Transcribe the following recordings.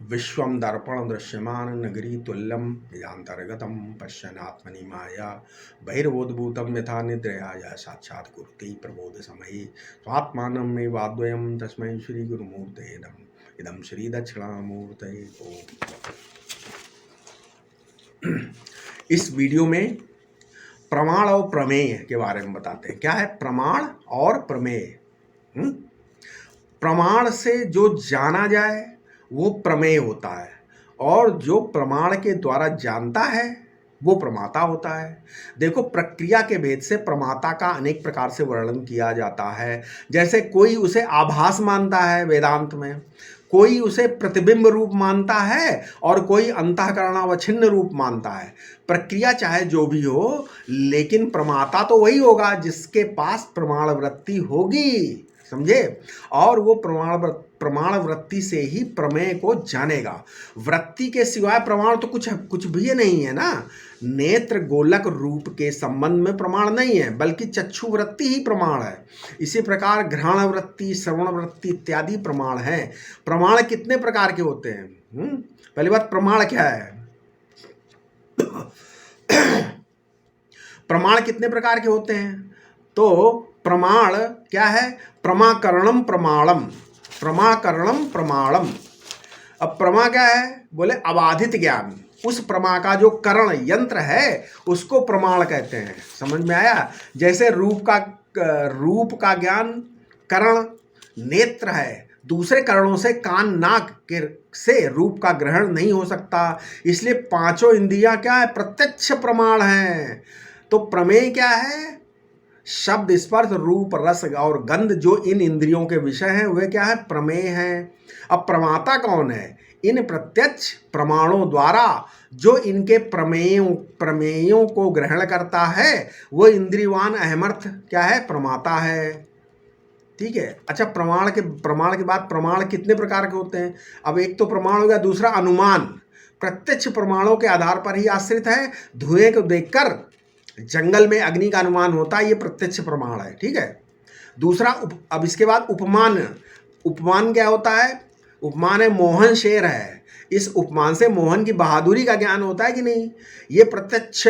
विश्वम दर्पण दृश्यमान नगरी तुल्यम यदांतर्गतम पश्यनात्मनि माया बहिर्बोधभूतम यथा निद्रया यह साक्षात कुरुते प्रबोध समये स्वात्मानं मे वाद्वयम तस्मै श्री गुरुमूर्ते नमः। इदम श्री दक्षिणामूर्ते ओम। इस वीडियो में प्रमाण और प्रमेय के बारे में बताते हैं। क्या है प्रमाण और प्रमेय? प्रमाण से जो जाना जाए वो प्रमेय होता है, और जो प्रमाण के द्वारा जानता है वो प्रमाता होता है। देखो, प्रक्रिया के भेद से प्रमाता का अनेक प्रकार से वर्णन किया जाता है। जैसे कोई उसे आभास मानता है वेदांत में, कोई उसे प्रतिबिंब रूप मानता है, और कोई अंतःकरणावच्छिन्न रूप मानता है। प्रक्रिया चाहे जो भी हो, लेकिन प्रमाता तो वही होगा जिसके पास प्रमाण वृत्ति होगी, समझे? और वो प्रमाण वृत्ति से ही प्रमेय को जानेगा। वृत्ति के सिवाय प्रमाण तो कुछ भी नहीं है ना। नेत्र गोलक रूप के संबंध में प्रमाण नहीं है, बल्कि चक्षु वृत्ति ही प्रमाण है। इसी प्रकार घ्राण वृत्ति, श्रवण वृत्ति इत्यादि प्रमाण है। प्रमाण कितने प्रकार के होते हैं? पहली बात, प्रमाण क्या है? प्रमाण कितने प्रकार के होते हैं? तो प्रमाण क्या है? प्रमाकरणम प्रमाणम, प्रमाकरणम प्रमाणम। अब प्रमा क्या है? बोले अबाधित ज्ञान। उस प्रमा का जो करण यंत्र है उसको प्रमाण कहते हैं। समझ में आया? जैसे रूप का ज्ञान करण नेत्र है, दूसरे करणों से कान नाक से रूप का ग्रहण नहीं हो सकता। इसलिए पांचों इंद्रियां क्या है? प्रत्यक्ष प्रमाण है। तो प्रमेय क्या है? शब्द, स्पर्श, रूप, रस और गंध जो इन इंद्रियों के विषय हैं वे क्या है? प्रमेय हैं। अब प्रमाता कौन है? इन प्रत्यक्ष प्रमाणों द्वारा जो इनके प्रमेयों को ग्रहण करता है वो इंद्रियवान अहमर्थ क्या है? प्रमाता है। ठीक है। अच्छा, प्रमाण के बाद प्रमाण कितने प्रकार के होते हैं? अब एक तो प्रमाण हो गया, दूसरा अनुमान। प्रत्यक्ष प्रमाणों के आधार पर ही आश्रित है। धुएं को देखकर जंगल में अग्नि का अनुमान होता है, ये प्रत्यक्ष प्रमाण है। ठीक है। दूसरा अब इसके बाद उपमान। उपमान क्या होता है? उपमान है मोहन शेर है, इस उपमान से मोहन की बहादुरी का ज्ञान होता है कि नहीं? ये प्रत्यक्ष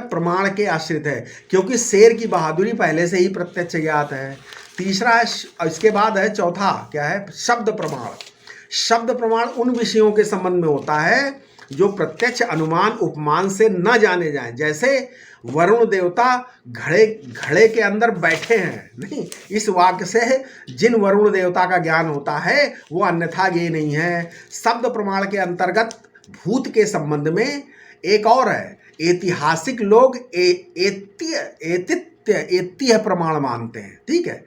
प्रमाण के आश्रित है, क्योंकि शेर की बहादुरी पहले से ही प्रत्यक्ष ज्ञात है। तीसरा है, इसके बाद है चौथा, क्या है? शब्द प्रमाण। शब्द प्रमाण उन विषयों के संबंध में होता है जो प्रत्यक्ष अनुमान उपमान से न जाने जाएं। जैसे वरुण देवता घड़े के अंदर बैठे हैं, नहीं, इस वाक्य से जिन वरुण देवता का ज्ञान होता है वो अन्यथा ज्ञेय नहीं है। शब्द प्रमाण के अंतर्गत भूत के संबंध में एक और है, ऐतिहासिक लोग एतिह्य प्रमाण मानते हैं। ठीक है,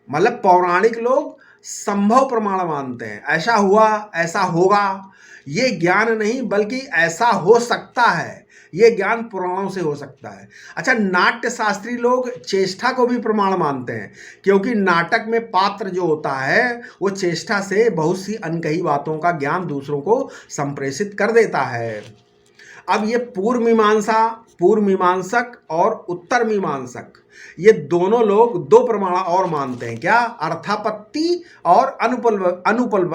मतलब पौराणिक लोग संभव प्रमाण मानते हैं। ऐसा हुआ, ऐसा होगा, ये ज्ञान नहीं बल्कि ऐसा हो सकता है, ये ज्ञान पुराणों से हो सकता है। अच्छा, नाट्य शास्त्री लोग चेष्टा को भी प्रमाण मानते हैं, क्योंकि नाटक में पात्र जो होता है वो चेष्टा से बहुत सी अनकही बातों का ज्ञान दूसरों को संप्रेषित कर देता है। अब ये पूर्व मीमांसक और उत्तर मीमांसक, ये दोनों लोग दो प्रमाण और मानते हैं। क्या? अर्थापत्ति और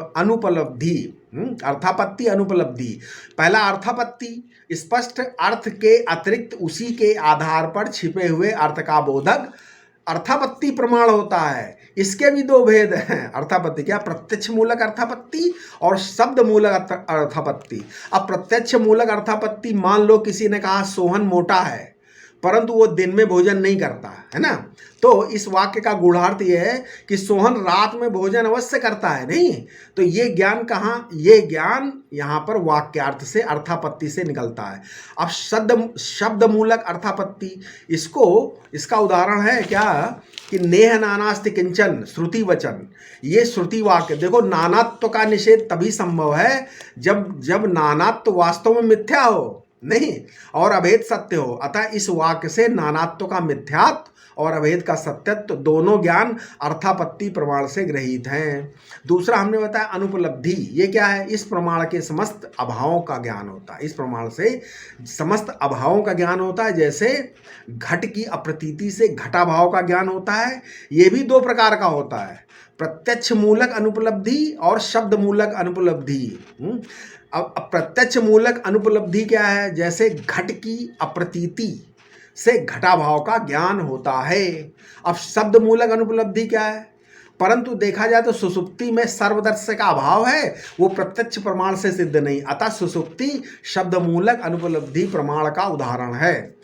अनुपलब्धि। अर्थापत्ति, अनुपलब्धि। पहला अर्थापत्ति, स्पष्ट अर्थ के अतिरिक्त उसी के आधार पर छिपे हुए अर्थ का बोधक अर्थापत्ति प्रमाण होता है। इसके भी दो भेद हैं। अर्थापत्ति क्या? प्रत्यक्ष मूलक अर्थापत्ति और शब्द मूलक अर्थापत्ति। अब प्रत्यक्ष मूलक अर्थापत्ति, मान लो किसी ने कहा सोहन मोटा है परंतु वो दिन में भोजन नहीं करता है ना, तो इस वाक्य का गूढ़ार्थ ये है कि सोहन रात में भोजन अवश्य करता है, नहीं? तो ये ज्ञान कहाँ? ये ज्ञान यहाँ पर वाक्यार्थ से, अर्थापत्ति से निकलता है। अब शब्द मूलक अर्थापत्ति, इसका उदाहरण है क्या कि नेह नानास्ति किंचन श्रुति वचन। ये श्रुति वाक्य। देखो, नानात्व का निषेध तभी संभव है जब नानात्व वास्तव में मिथ्या हो, नहीं, और अभेद सत्य हो। अतः इस वाक्य से नानात्व का मिथ्यात्व और अभेद का सत्यत्व दोनों ज्ञान अर्थापत्ति प्रमाण से गृहीत हैं। दूसरा हमने बताया अनुपलब्धि। ये क्या है? इस प्रमाण के समस्त अभावों का ज्ञान होता है। इस प्रमाण से समस्त अभावों का ज्ञान होता है। जैसे घट की अप्रतीति से घटाभाव का ज्ञान होता है। ये भी दो प्रकार का होता है। प्रत्यक्ष मूलक अनुपलब्धि और शब्द मूलक अनुपलब्धि। अब प्रत्यक्ष मूलक अनुपलब्धि क्या है? जैसे घट की अप्रतीति से घटाभाव का ज्ञान होता है। अब शब्द मूलक अनुपलब्धि क्या है? परंतु देखा जाए तो सुसुप्ति में सर्वदर्श का अभाव है, वो प्रत्यक्ष प्रमाण से सिद्ध नहीं। अतः सुसुप्ति शब्द मूलक अनुपलब्धि प्रमाण का उदाहरण है।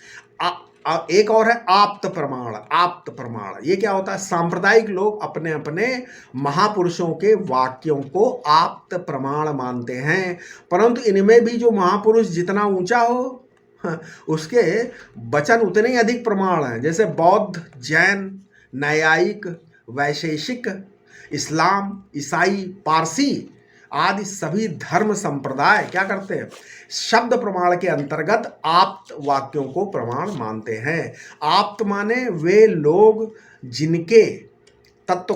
एक और है आप्त प्रमाण। आप्त प्रमाण ये क्या होता है? सांप्रदायिक लोग अपने अपने महापुरुषों के वाक्यों को आप्त प्रमाण मानते हैं, परंतु इनमें भी जो महापुरुष जितना ऊंचा हो उसके वचन उतने ही अधिक प्रमाण हैं। जैसे बौद्ध, जैन, न्यायिक, वैशेषिक, इस्लाम, ईसाई, पारसी आदि सभी धर्म संप्रदाय क्या करते हैं? शब्द प्रमाण के अंतर्गत आप्त वाक्यों को प्रमाण मानते हैं। आप्त माने वे लोग जिनको तत्व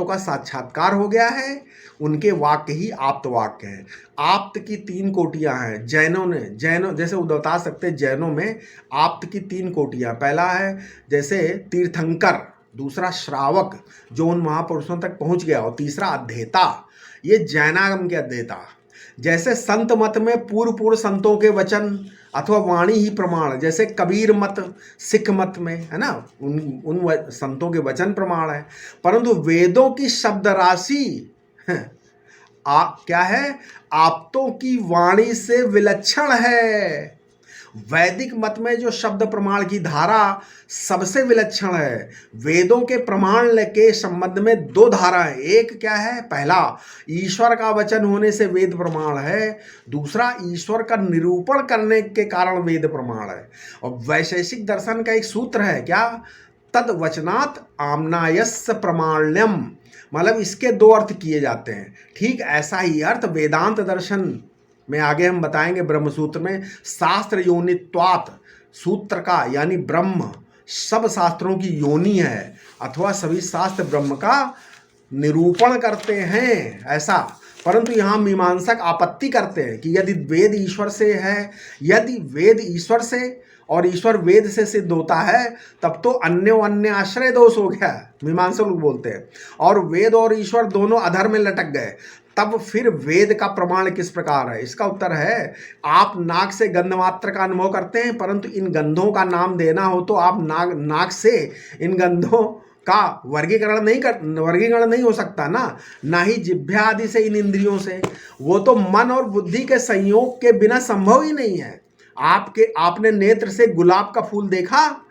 का साक्षात्कार हो गया है, उनके वाक्य ही आप्त वाक्य हैं। आप्त की 3 कोटियां हैं। जैनों जैसे बता सकते हैं, जैनों में आप्त की 3 कोटियां। पहला है जैसे तीर्थंकर, दूसरा श्रावक जो उन महापुरुषों तक पहुंच गया, और तीसरा अध्येता, ये जैनागम के अध्येता। जैसे संत मत में पूर्व संतों के वचन अथवा वाणी ही प्रमाण, जैसे कबीर मत सिख मत में है ना, उन संतों के वचन प्रमाण है। परंतु वेदों की शब्द राशि क्या है? आप्तों की वाणी से विलक्षण है। वैदिक मत में जो शब्द प्रमाण की धारा सबसे विलक्षण है। वेदों के प्रमाण के संबंध में 2 धाराएं। एक क्या है? पहला, ईश्वर का वचन होने से वेद प्रमाण है। दूसरा, ईश्वर का निरूपण करने के कारण वेद प्रमाण है। और वैशेषिक दर्शन का एक सूत्र है क्या? तद वचनात् आम्नायस्य प्रमाण्यम, मतलब इसके 2 अर्थ किए जाते हैं। ठीक ऐसा ही अर्थ वेदांत दर्शन में आगे हम बताएंगे। ब्रह्मसूत्र में शास्त्र योनित्वात्, सूत्र का यानी ब्रह्म सब शास्त्रों की योनि है, अथवा सभी शास्त्र ब्रह्म का निरूपण करते हैं ऐसा। परंतु यहाँ मीमांसक आपत्ति करते हैं कि यदि वेद ईश्वर से है, यदि वेद ईश्वर से और ईश्वर वेद से सिद्ध होता है, तब तो अन्य आश्रय दोष हो गया, मीमांसक लोग बोलते हैं। और वेद और ईश्वर दोनों अधर में लटक गए, तब फिर वेद का प्रमाण किस प्रकार है? इसका उत्तर है, आप नाक से गंध मात्र का अनुभव करते हैं, परंतु इन गंधों का नाम देना हो तो आप नाक से इन गंधों का वर्गीकरण नहीं हो सकता ना ही जिह्वा आदि से इन इंद्रियों से। वो तो मन और बुद्धि के संयोग के बिना संभव ही नहीं है। आपने नेत्र से गुलाब का फूल देखा,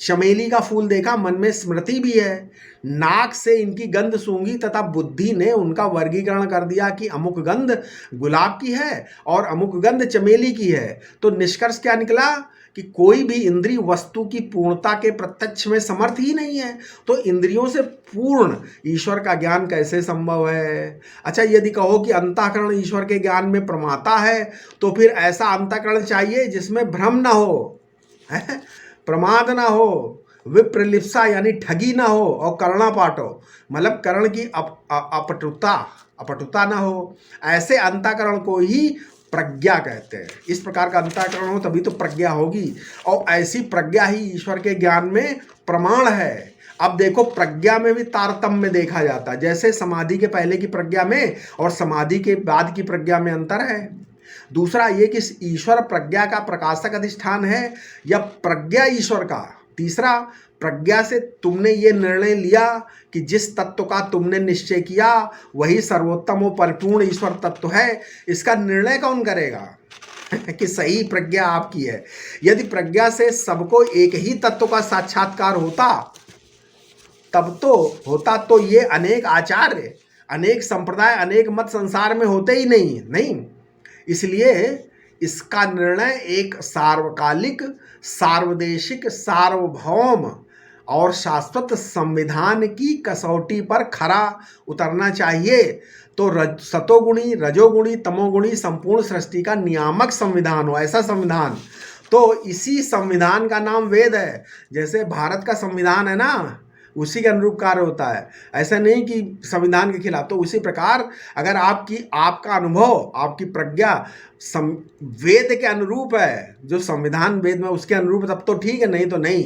चमेली का फूल देखा, मन में स्मृति भी है। नाक से इनकी गंध सूंघी तथा बुद्धि ने उनका वर्गीकरण कर दिया कि अमुक गंध गुलाब की है और अमुक गंध चमेली की है। तो निष्कर्ष क्या निकला कि कोई भी इंद्रिय वस्तु की पूर्णता के प्रत्यक्ष में समर्थ ही नहीं है। तो इंद्रियों से पूर्ण ईश्वर का ज्ञान कैसे संभव है? अच्छा, यदि कहो कि अंतःकरण ईश्वर के ज्ञान में प्रमाता है, तो फिर ऐसा अंतःकरण चाहिए जिसमें भ्रम ना हो, प्रमाद ना हो, विप्रलिप्सा यानी ठगी ना हो, और कर्णापाठ हो, मतलब कर्ण की अपटुता ना हो। ऐसे अंतःकरण को ही प्रज्ञा कहते हैं। इस प्रकार का अंतःकरण हो तभी तो प्रज्ञा होगी, और ऐसी प्रज्ञा ही ईश्वर के ज्ञान में प्रमाण है। अब देखो, प्रज्ञा में भी तारतम्य देखा जाता है। जैसे समाधि के पहले की प्रज्ञा में और समाधि के बाद की प्रज्ञा में अंतर है। दूसरा ये कि ईश्वर प्रज्ञा का प्रकाशक अधिष्ठान है या प्रज्ञा ईश्वर का। तीसरा, प्रज्ञा से तुमने ये निर्णय लिया कि जिस तत्व का तुमने निश्चय किया वही सर्वोत्तम और परिपूर्ण ईश्वर तत्व है। इसका निर्णय कौन करेगा कि सही प्रज्ञा आपकी है? यदि प्रज्ञा से सबको एक ही तत्व का साक्षात्कार होता तो ये अनेक आचार्य, अनेक संप्रदाय, अनेक मत संसार में होते ही नहीं। इसलिए इसका निर्णय एक सार्वकालिक, सार्वदेशिक, सार्वभौम और शाश्वत संविधान की कसौटी पर खरा उतरना चाहिए। तो सतोगुणी, रजोगुणी, तमोगुणी संपूर्ण सृष्टि का नियामक संविधान हो, ऐसा संविधान। तो इसी संविधान का नाम वेद है। जैसे भारत का संविधान है ना, उसी के अनुरूप कार्य होता है। ऐसा नहीं कि संविधान के खिलाफ। तो उसी प्रकार अगर आपका अनुभव, आपकी प्रज्ञा वेद के अनुरूप है, जो संविधान वेद में उसके अनुरूप, तब तो ठीक है, नहीं तो नहीं।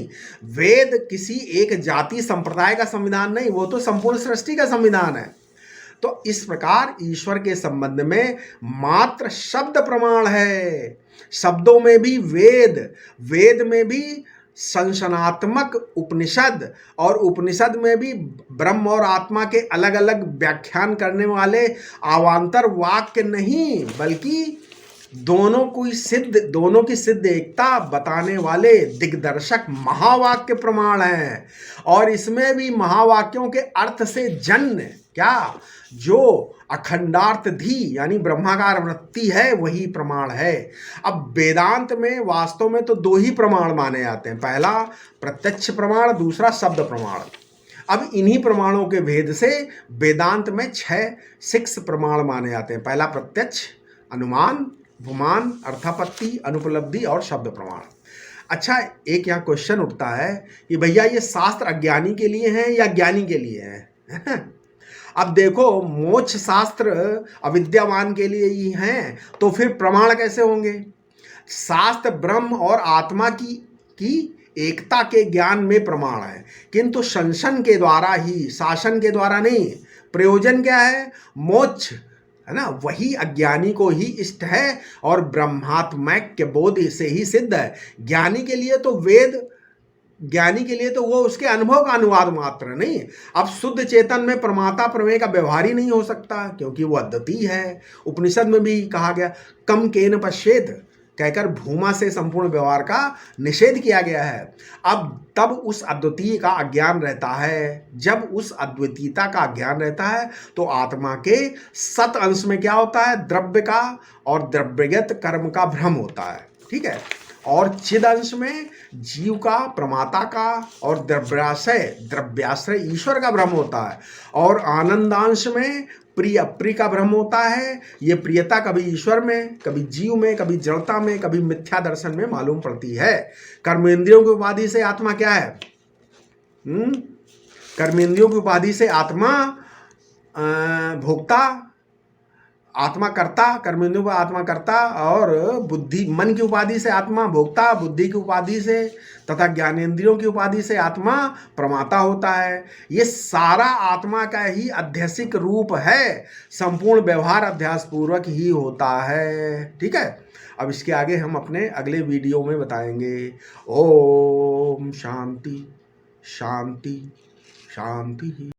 वेद किसी एक जाति संप्रदाय का संविधान नहीं, वो तो संपूर्ण सृष्टि का संविधान है। तो इस प्रकार ईश्वर के संबंध में मात्र शब्द प्रमाण है। शब्दों में भी वेद, वेद में भी संशनात्मक उपनिषद, और उपनिषद में भी ब्रह्म और आत्मा के अलग अलग व्याख्यान करने वाले अवान्तर वाक्य नहीं, बल्कि दोनों की सिद्ध एकता बताने वाले दिग्दर्शक महावाक्य प्रमाण हैं। और इसमें भी महावाक्यों के अर्थ से जन्य क्या, जो अखंडार्थधि यानी ब्रह्माकार वृत्ति है, वही प्रमाण है। अब वेदांत में वास्तव में तो दो ही प्रमाण माने जाते हैं, पहला प्रत्यक्ष प्रमाण, दूसरा शब्द प्रमाण। अब इन्हीं प्रमाणों के भेद से वेदांत में 6 प्रमाण माने जाते हैं। पहला प्रत्यक्ष, अनुमान, उपमान, अर्थापत्ति, अनुपलब्धि और शब्द प्रमाण। अच्छा, एक यहाँ क्वेश्चन उठता है कि भैया ये शास्त्र अज्ञानी के लिए हैं या ज्ञानी के लिए हैं? अब देखो, मोक्ष शास्त्र अविद्यावान के लिए ही हैं, तो फिर प्रमाण कैसे होंगे? शास्त्र ब्रह्म और आत्मा की एकता के ज्ञान में प्रमाण है, किंतु शंसन के द्वारा ही, शासन के द्वारा नहीं। प्रयोजन क्या है? मोक्ष है ना, वही अज्ञानी को ही इष्ट है और ब्रह्मात्मैक्य बोध से ही सिद्ध है। ज्ञानी के लिए तो वेद, ज्ञानी के लिए तो वो उसके अनुभव का अनुवाद मात्र नहीं। अब शुद्ध चेतन में प्रमाता प्रमेय का व्यवहार ही नहीं हो सकता, क्योंकि वो अद्वितीय है। उपनिषद में भी कहा गया कम केन पश्येत, कहकर भूमा से संपूर्ण व्यवहार का निषेध किया गया है। अब तब उस अद्वितीय का अज्ञान रहता है। जब उस अद्वितीयता का ज्ञान रहता है तो आत्मा के सत अंश में क्या होता है? द्रव्य का और द्रव्यगत कर्म का भ्रम होता है, ठीक है। और चिद अंश में जीव का, प्रमाता का और द्रव्याश्रय ईश्वर का भ्रम होता है। और आनंदांश में प्रिय अप्रिय का भ्रम होता है। ये प्रियता कभी ईश्वर में, कभी जीव में, कभी जड़ता में, कभी मिथ्या दर्शन में मालूम पड़ती है। कर्मेंद्रियों की उपाधि से आत्मा क्या है? कर्मेंद्रियों की उपाधि से आत्मा भोक्ता, आत्मा कर्ता, कर्मेंद्रियों का आत्मा कर्ता, और बुद्धि, मन की उपाधि से आत्मा भोक्ता, बुद्धि की उपाधि से तथा ज्ञानेंद्रियों की उपाधि से आत्मा प्रमाता होता है। ये सारा आत्मा का ही अध्यसिक रूप है, संपूर्ण व्यवहार अध्यास पूर्वक ही होता है, ठीक है। अब इसके आगे हम अपने अगले वीडियो में बताएंगे। ओम शांति शांति शांति।